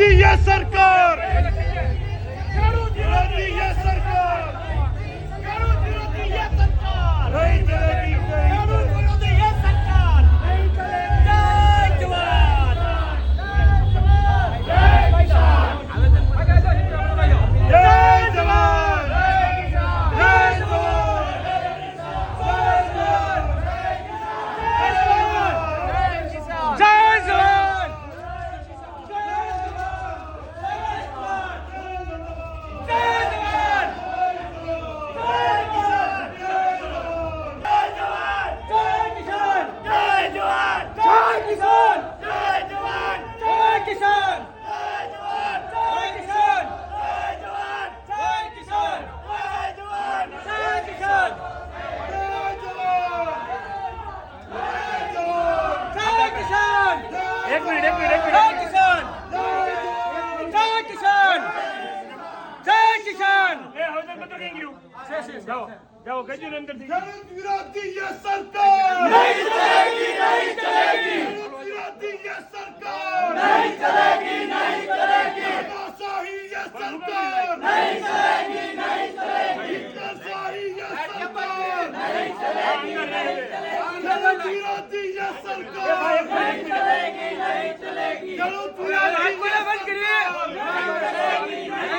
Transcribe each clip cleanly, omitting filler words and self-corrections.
વિરોધી ये सरकार विरोधी ये सरकार विरोधी ये सरकार नहीं चलेगी विरोधी ये सरकार नहीं चलेगी जय जवान जय किसान जय जवान जय जाओ कहीं अंदर विरोधी ये सरकार नहीं चलेगी नहीं चलेगी विरोधी ये सरकार नहीं चलेगी नहीं चलेगी तानाशाही ये सरकार नहीं चलेगी नहीं चलेगी तानाशाही ये सरकार नहीं चलेगी नहीं चलेगी विरोधी ये सरकार नहीं चलेगी नहीं चलेगी चलो पूरा बंद करिए नहीं चलेगी नहीं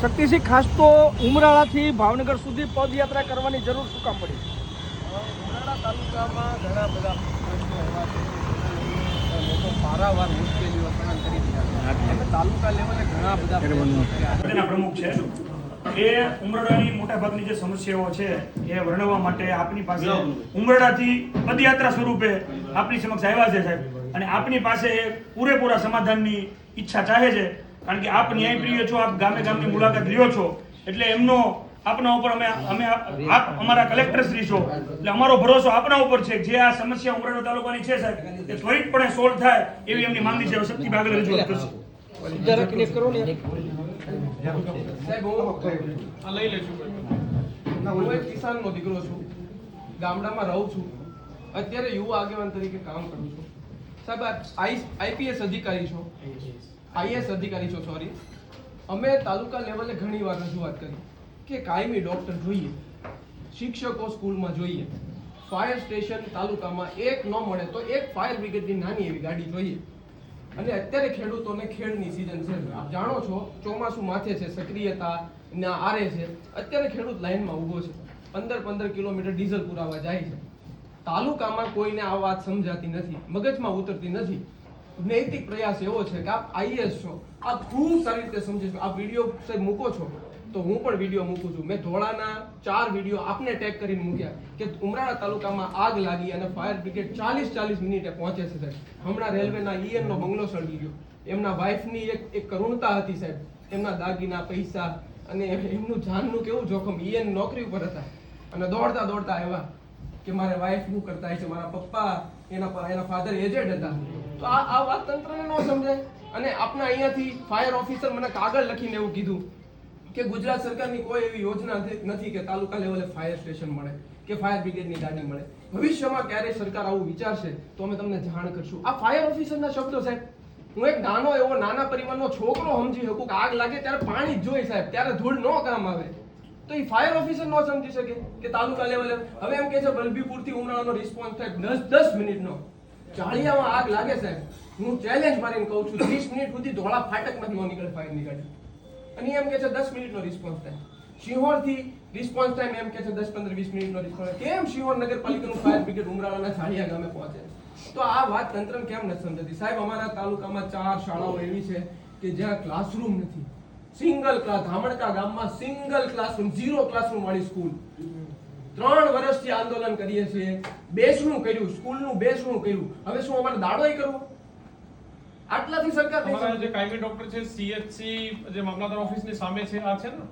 શક્તિસિંહ, ખાસ તો ઉમરાળાથી ભાવનગર સુધી પદયાત્રા કરવાની જરૂર શું કામ પડી? ઉમરાળા તાલુકામાં ઘણા બધા લોકો પારાવાર મુશ્કેલીઓ સહન કરી રહ્યા છે. અમે તાલુકા લેવલે ઘણા બધા પ્રમુખ છે એ ઉમરાળાની મોટાભાગની જે સમસ્યાઓ છે એ વર્ણવવા માટે આપની પાસે ઉમરાળાથી પદયાત્રા સ્વરૂપે આપની સમક્ષ આવ્યા છે સાહેબ, અને આપની પાસે પૂરેપૂરા સમાધાનની ઈચ્છા ચાહે છે, કારણ કે આપ ન્યાયપ્રિય છો, આપ ગામે ગામની મુલાકાત લ્યો છો, એટલે એમનો આપના ઉપર અમે આપ અમારા કલેક્ટર શ્રી છો એટલે અમારો ભરોસો આપના ઉપર છે. જે આ સમસ્યા ઉમરાળા તાલુકાની છે સાહેબ એ ત્વરિતપણે સોલ્વ થાય એવી એમની માંગણી છે. શક્તિ ભાગલ રજૂઆત કરશે. જરા ક્લિયર કરો ને સાહેબ. હું લઈ લેશું. હું એક કિસાનનો દીકરો છું, ગામડામાં રહું છું, અત્યારે યુવા આગેવાન તરીકે કામ કરું છું. સાહેબ આઈપીએસ અધિકારી છો, આઈએસ અધિકારી છો, સોરી. અમે તાલુકા લેવલે ઘણી વાર રજૂઆત કરી કે કાયમી ડોક્ટર જોઈએ, શિક્ષકો સ્કૂલમાં જોઈએ, ફાયર સ્ટેશન તાલુકામાં એક ન મળે તો એક ફાયર બ્રિગેડની નાની એવી ગાડી જોઈએ. અને અત્યારે ખેડૂતોને ખેડની સિઝન છે, આપ જાણો છો, ચોમાસું માથે છે, સક્રિયતા ના આરે છે. અત્યારે ખેડૂત લાઈનમાં ઊભો છે, 15 કિલોમીટર ડીઝલ પુરાવા જાય છે. તાલુકામાં કોઈને આ વાત સમજાતી નથી, મગજમાં ઉતરતી નથી. નૈતિક પ્રયાસ એવો છે કે આપ આઈએસ છો, આપ ખૂબ સારી રીતે સમજી છો. આપ વિડીયો સાહેબ મૂકો છો તો હું પણ વિડીયો મૂકું છું. મેં ધોળાના 4 વિડીયો આપને ટેગ કરીને મૂક્યા કે ઉમરાળા તાલુકામાં આગ લાગી અને ફાયર બ્રિગેડ 40 મિનિટે પહોંચે છે સાહેબ. હમણાં રેલવેના ઈએનનો બંગલો સળગી ગયો. એમના વાઇફની એક કરુણતા હતી સાહેબ, એમના દાગીના, પૈસા અને એમનું જાનનું કેવું જોખમ. ઈએન નોકરી ઉપર હતા અને દોડતા આવ્યા કે મારે વાઇફ શું કરતા છે, મારા પપ્પા એના ફાધર એજેડ હતા. તો આ વાત તંત્રને ન સમજાય. અને આપના અહીંયાથી ફાયર ઓફિસર મને કાગળ લખીને એવું કીધું કે ગુજરાત સરકારની કોઈ એવી યોજના નથી કે તાલુકા લેવલે ફાયર સ્ટેશન મળે કે ફાયર બ્રિગેડની ગાડી મળે. ભવિષ્યમાં ક્યારે સરકાર આવું વિચારશે તો અમે તમને જાણ કરશું. આ ફાયર ઓફિસરના શબ્દો સાહેબ. હું એક નાના પરિવારનો છોકરો સમજી શકું કે આગ લાગે ત્યારે પાણી જ જોઈ સાહેબ, ત્યારે ધૂળ ન કામ આવે. તો એ ફાયર ઓફિસર ન સમજી શકે કે તાલુકા લેવલે. હવે એમ કે છે વલભીપુરથી ઉમરાળાનો રિસ્પોન્સ થાય 10 મિનિટનો. ચાળિયામાં આગ લાગે સાહેબ, હું ચેલેન્જ મારીને કહું છું 30 મિનિટ સુધી ધોળા ફાટકમાંથી ન નીકળે ફાયરની ગાડી. અને એમ કે છે 10 મિનિટનો રિસ્પોન્સ થાય. સિંહોરથી રિસ્પોન્સ ટાઈમ એમ કે છે 10-15-20 મિનિટનો રિસ્પોન્સ. કેમ સિંહોર નગરપાલિકાનું ફાયર બ્રિગેડ ઉમરાળાના ચાળિયા ગામે પહોંચે? તો આ વાત તંત્રને કેમ નથી સમજતી સાહેબ? અમારા તાલુકામાં 4 શાળાઓ એવી છે કે જ્યાં ક્લાસરૂમ નથી. સિંગલ ક્લાસ, ધામણકા ગામમાં સિંગલ ક્લાસરૂમ, 0 ક્લાસરૂમ વાળી સ્કૂલ. 3 વર્ષથી આંદોલન કરીએ છીએ, બેસણું કર્યું, સ્કૂલનું બેસણું કર્યું. હવે શું અમારે દાડોય કરવો? આટલાથી સરકાર નહીં તમારા સમજે. જે કાયમી ડોક્ટર છે સીએચસી જે મામલતદાર ઓફિસની સામે છે આ છે ને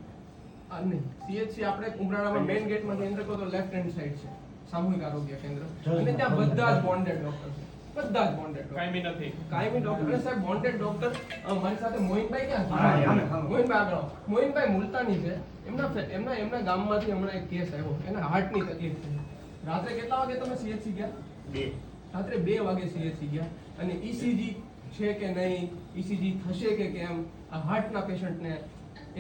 આ નહીં સીએચસી આપણે ઉમરાળામાં મેઇન ગેટમાંથી એન્ટર કરો તો લેફ્ટ હેન્ડ સાઈડ છે સામૂહિક આરોગ્ય કેન્દ્ર અને ત્યાં બધા જ બોન્ડેડ ડોક્ટર છે બધા જ બોન્ડેડ ડોક્ટર કાયમી નથી કાયમી ડોક્ટર અને સાહેબ બોન્ડેડ ડોક્ટર મારી સાથે મોહિનભાઈ ક્યાં છે? હા, હા, હા. મોહિનભાઈ આગળ આવો. મોહિનભાઈ મુલતાની છે એમના ગામમાંથી હમણાં એક કેસ આવ્યો એના હાર્ટની તકલીફ છે રાત્રે કેટલા વાગે તમે સીએચસી ગયા રાત્રે 2 વાગે સીએચસી ગયા અને ઈસીજી છે કે નહીં ઈસીજી થશે કે કેમ આ હાર્ટના પેશન્ટને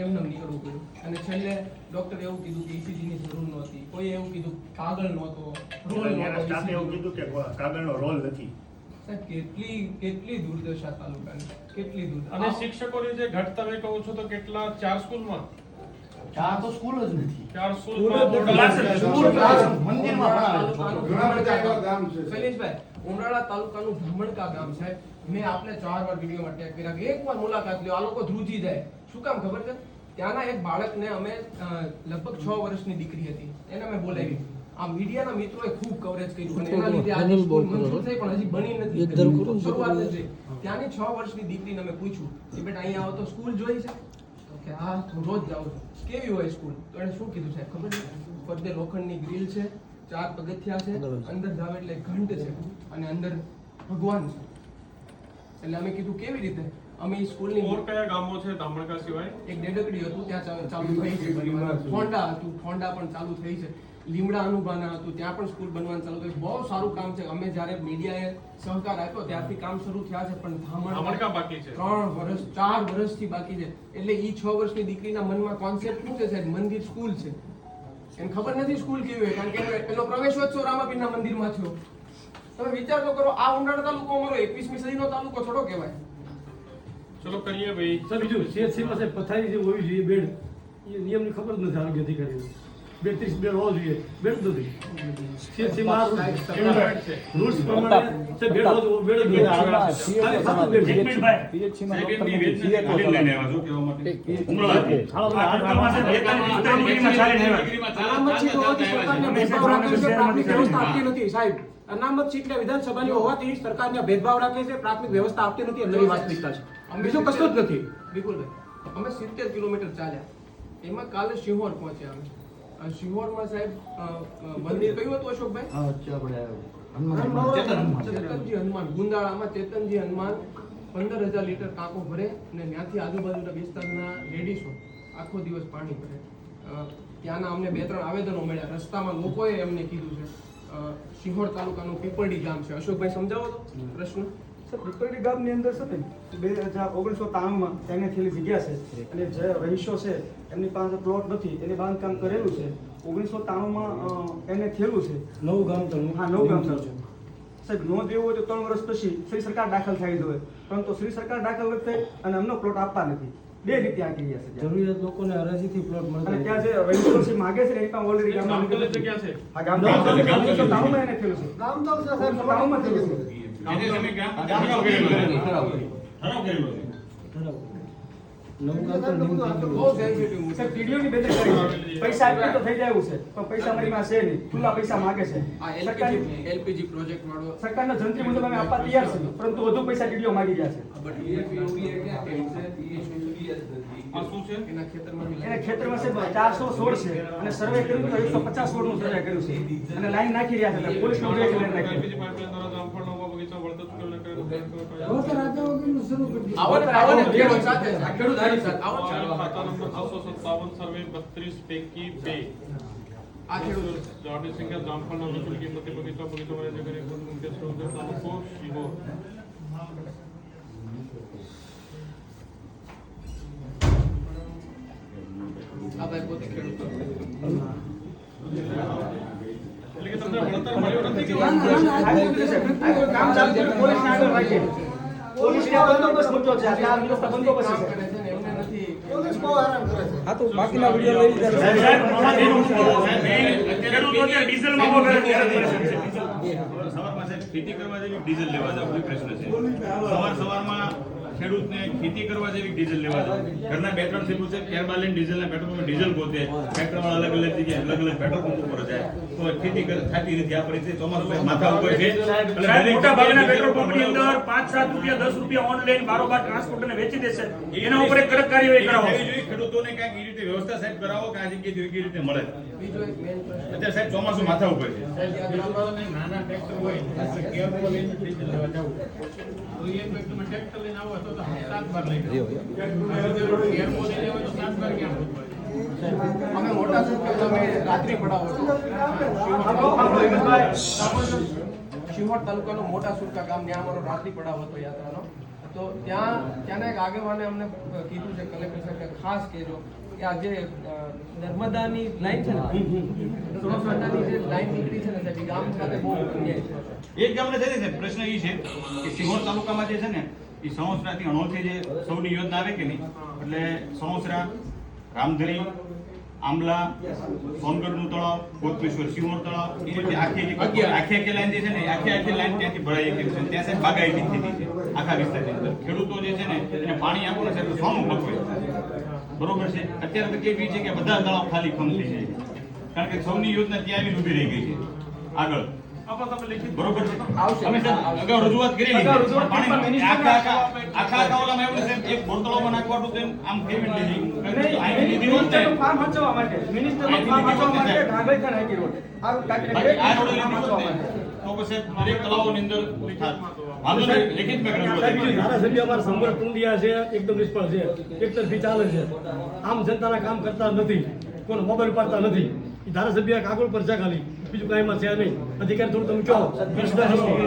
એમને નીકળવું પડ્યું અને છેલ્લે ડોક્ટરે એવું કીધું કે ઈસીજી ની જરૂર નહોતી કોઈ એવું કીધું કાગળ નહોતો રોલ નહોતો સ્ટાફે એવું કીધું કે કાગળનો રોલ નથી. સાહેબ કેટલી દુર્દશા તાલુકાની કેટલી અને દુર્દશા શિક્ષકોની જે ઘટ તમે કહો છો તો કેટલા 4 સ્કૂલમાં ચાર તો સ્કૂલ જ નથી. 4 સ્કૂલમાં ક્લાસ જ નથી. મંદિરમાં ભણાવે છે. ઘણા બધા એવા ગામ છે. શૈલેષભાઈ ઉમરાળા તાલુકાનું ધમણકા ગામ સાહેબ મેં આપને 4 વાર વિડીયોમાં ટેગ કર્યા કે એકવાર મુલાકાત લ્યો આ લોકો ધ્રુજી જાય શું કામ ખબર છે ત્યાંના એક બાળકને અમે લગભગ 6 વર્ષની દીકરી હતી એને અમે બોલાવી આ મીડિયાના મિત્રોએ ખૂબ કવરેજ કર્યું અને એના લીધે આજે સ્કૂલ મંજૂર થઈ પણ હજી બની નથી શરૂઆત જ થઈ. ત્યાંની 6 વર્ષની દીકરીને અમે પૂછ્યું કે બેટા અહીંયા આવો તો સ્કૂલ જોઈ છે તો કે હા હું રોજ જાઉં છું કેવી હોય સ્કૂલ તો એણે શું કીધું સાહેબ ખબર છે ફરતે લોખંડની ગ્રીલ છે 4 પગથિયા છે અંદર જાવ એટલે ઘંટ છે અને અંદર ભગવાન છે એટલે અમે કીધું કેવી રીતે અમે ઈ સ્કૂલની ઓર કયા ગામો છે ધામણકા સિવાય એક ડેડકડી હતું ત્યાં ચાલુ થઈ છે ફોંડા હતું ફોંડા પણ ચાલુ થઈ છે લીમડા અનુભાના હતું ત્યાં પણ સ્કૂલ બનવાનું ચાલુ થયું બહુ સારું કામ છે અમે જ્યારે મીડિયાએ સહકાર આપ્યો ત્યારથી કામ શરૂ થયા છે પણ ધામણકા બાકી છે 3 વર્ષ 4 વર્ષથી બાકી છે એટલે ઈ 6 વર્ષની દીકરીના મનમાં કોન્સેપ્ટ શું છે સાહેબ મંદિર સ્કૂલ છે એને ખબર નથી સ્કૂલ કેવી હોય કારણ કે પેલો પ્રવેશોત્સવ રામાપીરના મંદિરમાં થયો તમે વિચાર તો કરો આ ઉમરાળા તાલુકો અમારો 21મી સદીનો તાલુકો થોડો કહેવાય ચલો કરીએ ભાઈ સર બીજું સીએચસી પાસે પથારી જે હોવી જોઈએ બેડ એ નિયમની ખબર જ નથી આરોગ્ય અધિકારીઓ 32 બેડ હોવો જોઈએ બેડ જ નથી સીએચસી માં રૂલ્સ પ્રમાણે તે બેડ હોવો બેડ જ નથી ખાલી 7 બેડ એક મિનિટ ભાઈ અનામત સીટ વિધાનસભાની હોવાથી સરકારને ભેદભાવ રાખે છે પ્રાથમિક વ્યવસ્થા આપતી નથી એ નવી વાસ્તવિકતા છે બીજું કશું જ નથી વિપુલભાઈ અમે 70 કિલોમીટર ચાલ્યા એમાં કાલે શિહોર પહોંચ્યા અમે શિહોરમાં સાહેબ મંદિર કયું હતું અશોકભાઈ હા, વચ્ચે આપણે હનુમાન. ચેતનજી હનુમાન ગુંદાળામાં ચેતનજી હનુમાન 15,000 લીટર ટાંકો ભરે અને ત્યાંથી આજુબાજુના વિસ્તારના લેડીઝો આખો દિવસ પાણી ભરે ત્યાંના અમને 2-3 આવેદનો મળ્યા રસ્તામાં લોકોએ એમને કીધું છે શિહોર તાલુકાનું પીપળડી ગામ છે અશોકભાઈ સમજાવો તો પ્રશ્ન સર પીપળડી ગામની અંદર છે ને 1993માં તેને થયેલી જગ્યા છે અને જે રહીશો છે એમની પાસે પ્લોટ નથી એને બાંધકામ કરેલું છે 1993માં એને થયેલું છે નવું ગામ તો હા નવું ગામ છે સાહેબ નોંધ એવું હોય તો 3 વર્ષ પછી શ્રી સરકાર દાખલ થઈ જોઈએ પરંતુ શ્રી સરકાર દાખલ નથી થઈ અને અમને પ્લોટ આપતા નથી બે રીતે આ ક્રિયા છે જરૂરિયાત લોકોને હરાજીથી પ્લોટ અને મળતા ત્યાં જે રહીશો છે માગે છે એની પાસે ઓલરેડી ગામમાં ગામતળ જગ્યા છે હા ગામ 1993માં એને થયેલું છે ગામ તો છે સાહેબ 1993માં થયેલું છે નવું ગામ તો નિયમ થઈ ગયું. બહુ સેન્સિટિવ મુદ્દો. સાહેબ ટીડીઓની બેદરકારી છે. પૈસા આપી તો થઈ જાય એવું છે પણ પૈસા મારી પાસે છે નહીં ખુલ્લા પૈસા માગે છે આ એલપીજી પ્રોજેક્ટ વાળો સરકારના જંત્રી મુજબ અમે આપવા તૈયાર છીએ પરંતુ વધુ પૈસા ટીડીઓ માગી ગયા છે આ શું છે એના ખેતરમાં એને ખેતરમાં છે 416 છે અને સર્વે કર્યું તો 150 છોડનું સર્વે કર્યું છે અને લાઈન નાખી રહ્યા છે પોલીસનો બ્રેક લઈને નાખી LPG પાઇપલાઇન દ્વારા જામફળના ઉભા બગીચા વળતર ચૂકવણી કરેલ આવો ને ખેડૂત સાથે આ ખેડૂત હારી સાથે આવો ને. ખાતા નંબર 657 સર્વે 32 પૈકી 2 આ ખેડૂત જાડની સંખ્યા જામફળના વસૂલ કિંમતે બગીચા વાળા જગ્યાએ મુખ્ય સ્ત્રોત તાલુકો શિહોર આ ભાઈ પોતે ખેડૂત એટલે કે તમને વળતર મળ્યું નથી કે કામ ચાલુ છે પોલીસને આગળ રાખીએ પોલીસને બંદોબસ્ત મૂક્યો છે આ વ્યવસ્થા બંદોબસ્ત કામ છે કરે છે ને એમને નથી પોલીસ બહુ હેરાન કરે છે. હા તો બાકીના વિડીયો લઈ લીધા સાહેબ, ખેડૂતો અત્યારે ડીઝલમાં બહુ હેરાન છે. સવારમાં સાહેબ ખેતી કરવા જેવી ડીઝલ લેવા જવું એ પ્રશ્ન છે સવારમાં ખેડૂતને ખેતી કરવા જેવી ડીઝલ લેવા દો. ઘરના 2-3 સીપો છે, ત્યારબાદ લઈને ડીઝલના પેટ્રોલ પંપે ડીઝલ ગોતે, ટ્રેક્ટરવાળા અલગ અલગ જગ્યાએ અલગ અલગ પેટ્રોલ પંપ ઉપર જાય તો ખેતી થતી નથી. આ પરિસ્થિતિ ચોમાસું માથા ઉપર છે. સાહેબ, મોટા ભાગના પેટ્રોલ પંપની અંદર 5-7 રૂપિયા 10 રૂપિયા ઓનલાઈન બારોબાર ટ્રાન્સપોર્ટરને વેચી દેશે. એના ઉપર એક કડક કાર્યવાહી કરાવો. ખેડૂતોને કઈક એ રીતે વ્યવસ્થા સાહેબ કરાવો કે આ જગ્યાએ યોગ્ય રીતે મળે. બીજો એક મેઇન પ્રશ્ન અત્યારે સાહેબ ચોમાસું માથા ઉપર છે. નાના ટ્રેક્ટર હોય કેરફુલ લઈને ડીઝલ લેવા જવું તો એ ટ્રેક્ટરમાં ટ્રેક્ટર લઈને આવો તો 7 બાર લઈ ગયો કેરફુલ લઈને આવે તો 7 બાર ક્યાં પહોંચવાય. અમે મોટા સુરત તમે રાત્રિ પડાવો છો શિહોર તાલુકાનો મોટા સુરકા ગામ ત્યાં અમારો રાત્રિ પડાવ હતો યાત્રાનો. તો ત્યાંના એક આગેવાને અમને કીધું છે કલેક્ટર સાહેબ કે ખાસ કહેજો કે આ જે નર્મદાની લાઈન છે ને નર્મદાની જે લાઈન નીકળી છે ને સાહેબ એ ગામ સાથે બહુ અન્યાય છે. એક ગામને છે ને સાહેબ, પ્રશ્ન એ છે કે સિહોર તાલુકામાં જે છે ને એ સણોસરાથી અણોલથી જે સૌની યોજના આવે કે નહીં, એટલે સણોસરા, રામધરી, આંબલા, સોનગઢનું તળાવ, ગોતમેશ્વર, સિહોર તળાવ, એ રીતે આખી લાઈન જે છે ને આખી લાઈન ત્યાંથી ભરાઈ ગઈ છે. ત્યાં સાહેબ બાગાયતી ખેતી છે આખા વિસ્તારની અંદર. ખેડૂતો જે છે ને એને પાણી આપો ને સાહેબ સોનું પકવે. બરોબર છે. અત્યારે તો કેવી છે કે બધા તળાવ ખાલી ખમ થઈ જાય, કારણ કે સૌની યોજના ત્યાં આવી ઊભી રહી ગઈ છે આગળ. બરોબર છે. અમે સાહેબ અગાઉ રજૂઆત કરેલી છે. પાણી આખા ઓલામાં એવું છે, એક બોરતળાવમાં નાખવાનું તેમ આમ કેવી લીધી અહીં લીધી હોત ને ફાર્મ હચવા માટે મિનિસ્ટરનો ફાર્મ હચવા માટે ઢાંગળીથી નાખી રોડ આ બાકી આ રોડ લીધી હોત ને તો પછી દરેક તળાવોની અંદર થાત. વાંધો નહીં, લેખિતમાં રજૂઆત સાહેબ, બીજું ધારાસભ્ય અમારા સમગ્ર ટુંડિયા છે, એકદમ નિષ્ફળ છે, એકતરફી ચાલે છે. આમ જનતાના કામ કરતા નથી, કોઈ મોબાઈલ ઉપાડતા નથી. એ ધારાસભ્ય કાગળ પર છે ખાલી, બીજું કાંઈ એમાં છે નહીં. અધિકારી થોડું તમે કહો.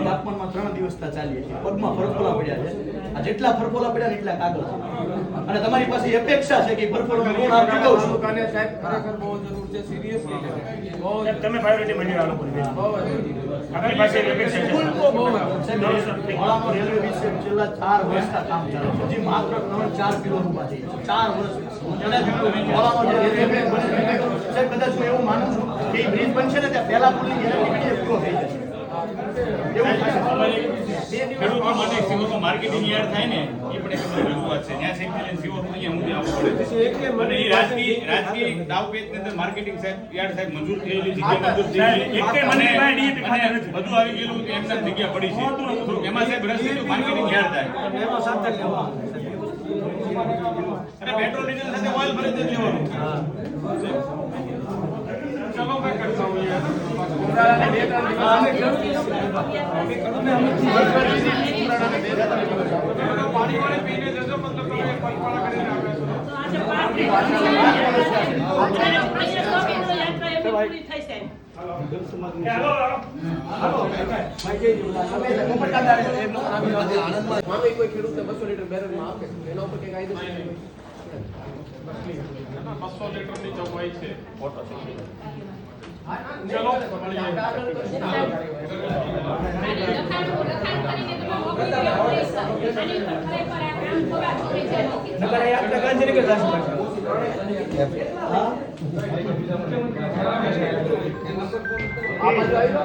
તાપમાનમાં 3 દિવસથી ચાલીએ છીએ. પગમાં ફરફોલા પડ્યા છે. આ જેટલા ફરફોલા પડ્યા ને એટલા કાગળ છે. અને તમારી પાસે અપેક્ષા છે કે ફરફોલાનો ઋણ આપ ચૂકવશો. તાલુકાને સાહેબ ખરેખર બહુ જરૂર છે, સિરિયસલી બહુ સાહેબ, તમે પ્રાયોરિટી મંજૂર આ લોકોને બહુ આપણી પાસે એક અપેક્ષા છે. મોડાનો રેલવે બ્રિજ છે, છેલ્લા 4 વર્ષથી કામ ચાલે છે. હજી માત્ર 3-4 કિલો રૂપિયા થઈ છે. 4 વર્ષ. મોડાનો જે રેલવે બ્રિજ બને છે, સાહેબ કદાચ હું એવું માનું છું કે એ બ્રિજ બનશે ને ત્યાં પહેલા પુલની ગેરંટી પૂરો થઈ જશે. એવું થશે. ખેડૂતો માટે સિહોરમાં માર્કેટિંગ યાર્ડ થાય ને એ પણ એક અમારી રજૂઆત છે. જ્યાં શેખી સિહોર અહીંયા સુધી આવવું પડે છે. અને એ રાજકીય દાવપેચની અંદર માર્કેટિંગ સાહેબ યાર્ડ સાહેબ મંજૂર થયેલી જગ્યા મંજૂર થયેલી એકેય મંત્રી પાસે DAP ખાતા અને નથી. બધું આવી ગયેલું કે એમના જગ્યા પડી છે. તો એમાં સાહેબ રસ્તે માર્કેટિંગ યાર્ડ થાય એમાં સાથે લેવા. અને પેટ્રોલ ડીઝલ સાથે ઓઇલ ભરી જ લેવાનું. ચલો મેં કરતા હું યાર પાણી વાળી પીને જજો, મતલબ તમે પગપાળા કરીને માનો કોઈ ખેડૂતને 200 લીટર બેરલમાં આપે એના ઉપર કઈ કાયદેસર 200 લીટરની જોગવાઈ છે. ચલો આ બાજુ આવી